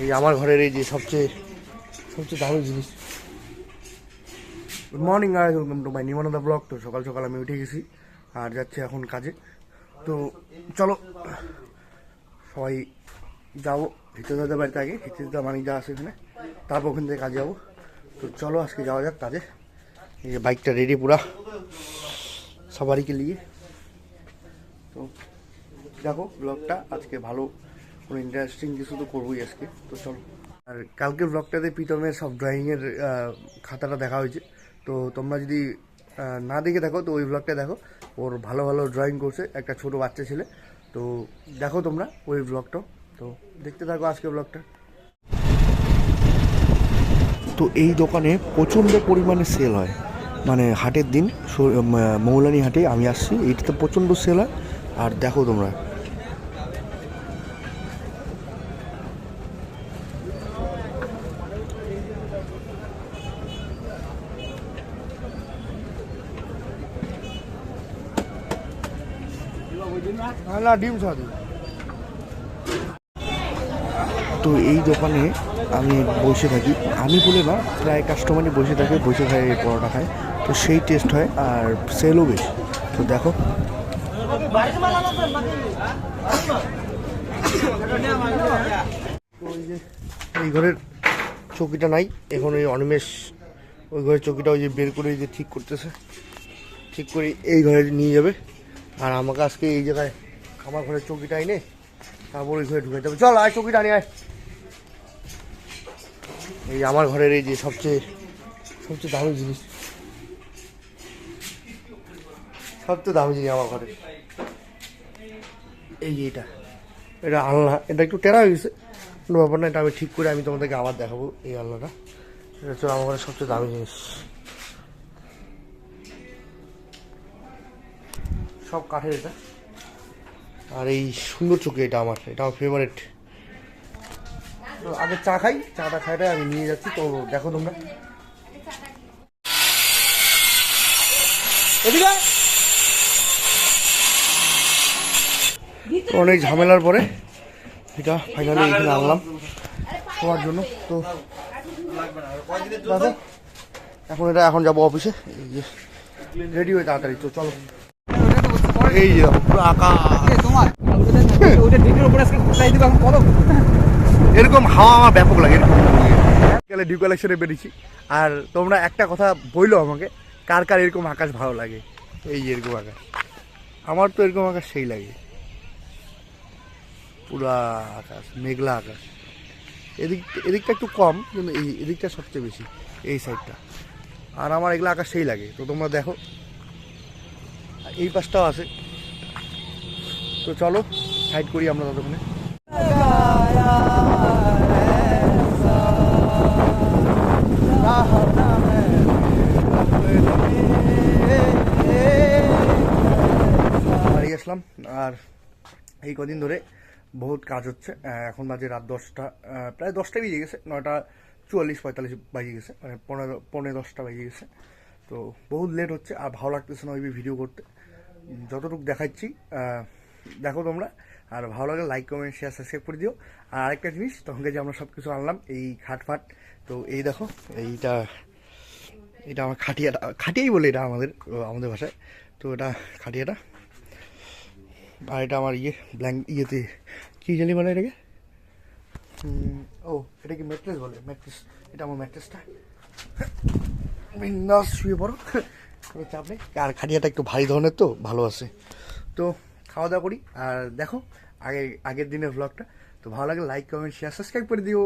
এই আমার ঘরের এই যে সবচেয়ে দামি জিনিস। Good morning guys, welcome to my Nimananda vlog. তো সকাল সকাল আমি উঠে গেছি আর যাচ্ছি এখন কাজে। তো চলো সবাই যাবো হিতেদাদের বাড়িতে, আগে হিতেদা মানিক যা আছে এখানে, তারপর ওখান থেকে কাজে যাবো। তো চলো আজকে যাওয়া যাক কাজে। এই যে বাইকটা রেডি পুরা সবারইকে নিয়ে। তো দেখো ব্লগটা আজকে ভালো, কোনো ইন্টারেস্টিং কিছু তো করবোই আজকে। তো চলো। আর কালকের ব্লগটাতে প্রীতমের সব ড্রয়িংয়ের খাতাটা দেখা হয়েছে। তো তোমরা যদি না দেখে থাকো তো ওই ব্লগটা দেখো, ওর ভালো ভালো ড্রয়িং করছে একটা ছোট বাচ্চা ছেলে। তো দেখো তোমরা ওই ব্লগটাও, তো দেখতে থাকো আজকে ব্লগটা। তো এই দোকানে প্রচণ্ড পরিমাণে সেল হয়, মানে হাটের দিন মৌলানি হাটে আমি আসছি, এইটাতে প্রচণ্ড সেল হয়। আর দেখো তোমরা না ডিম সাদু। তো এই দোকানে আমি বসে থাকি, আমি বলে না প্রায় কাস্টমারই বসে থাকে পরোটা খায়। তো সেই টেস্ট হয় আর সেলও বেশি। তো দেখো ওই যে এই ঘরের চৌকিটা নাই এখন, ওই অনিমেষ ওই ঘরের চৌকিটা ওই যে বের করে যে ঠিক করতেছে, ঠিক করে এই ঘরে নিয়ে যাবে। আর আমাকে আজকে এই জায়গায় আমার ঘরের চৌকিটা এনে তারপর ওই ঘরে ঢুকে যাবে। চল আয় চৌকিটা নিয়ে আয়। এই আমার ঘরের এই যে সবচেয়ে দামি জিনিস, সবচেয়ে দামি জিনিস আমার ঘরে এই যে এটা আলনা। এটা একটু টেরা হয়ে গেছে, কোনো ব্যাপার না, এটা আমি ঠিক করে আমি তোমাদেরকে আবার দেখাবো। এই আলনাটা এটা হচ্ছে আমার ঘরের সবচেয়ে দামি জিনিস, সব কাঠের এটা। আর এই সুন্দর চোখে এটা আমার ফেভারিট। তো আগে চাটা খাইটাই আমি নিয়ে যাচ্ছি। তো দেখো তোমরা অনেক ঝামেলার পরে এটা ফাইনালি এখানে আনলাম শোয়ার জন্য। তো দেখো এখন যাবো অফিসে, এই যে রেডি হয়ে তাড়াতাড়ি। তো চলো এই যে পুরো এরকম হাওয়া আমার ব্যাপক লাগে। এরকম ডিউ কালেকশনে বেরিয়েছি। আর তোমরা একটা কথা বললো আমাকে, কার কার এরকম আকাশ ভালো লাগে। এই যে এরকম আকাশ, আমার তো এরকম আকাশ সেই লাগে, পুরা আকাশ মেঘলা আকাশ। এদিকটা একটু কম, কিন্তু এদিকটা সবচেয়ে বেশি, এই সাইডটা। আর আমার এগুলো আকাশ সেই লাগে। তো তোমরা দেখো এই পাশটাও আছে। তো চলো সাইড করি আমরা ততক্ষণে। বাড়ি আসলাম। আর এই কদিন ধরে বহুত কাজ হচ্ছে। এখন বাজে রাত 10টা, প্রায় 10টাই বেজে গেছে, 9:44-45 বাজে গেছে, মানে 9:45 বাজে গেছে। তো বহুত লেট হচ্ছে আর ভালো লাগতেছে না ওই ভিডিও করতে। যতটুকু দেখাচ্ছি দেখো তোমরা, আর ভালো লাগলে লাইক কমেন্ট শেয়ার সাবস্ক্রাইব করে দিও। আর আরেকটা জিনিস, তখন যে আমরা সব কিছু আনলাম এই খাটফাট। তো এই দেখো এটা আমার খাটিয়াই বলে এটা আমাদের ভাষায়। তো এটা খাটিয়াটা। আর এটা আমার ইয়েতে কী জানি বলে এটাকে, ও এটা কি ম্যাট্রেস বলে, ম্যাট্রেস। এটা আমার ম্যাট্রেসটা, বিন্দাস শুয়ে পড়ো, কোনো চাপ নেই। আর খাটিয়াটা একটু ভারী ধরনের তো ভালো আছে। তো খাওয়া দাওয়া করি আর দেখো আগের দিনের ব্লগটা। তো ভালো লাগে লাইক কমেন্ট শেয়ার সাবস্ক্রাইব করে দিও।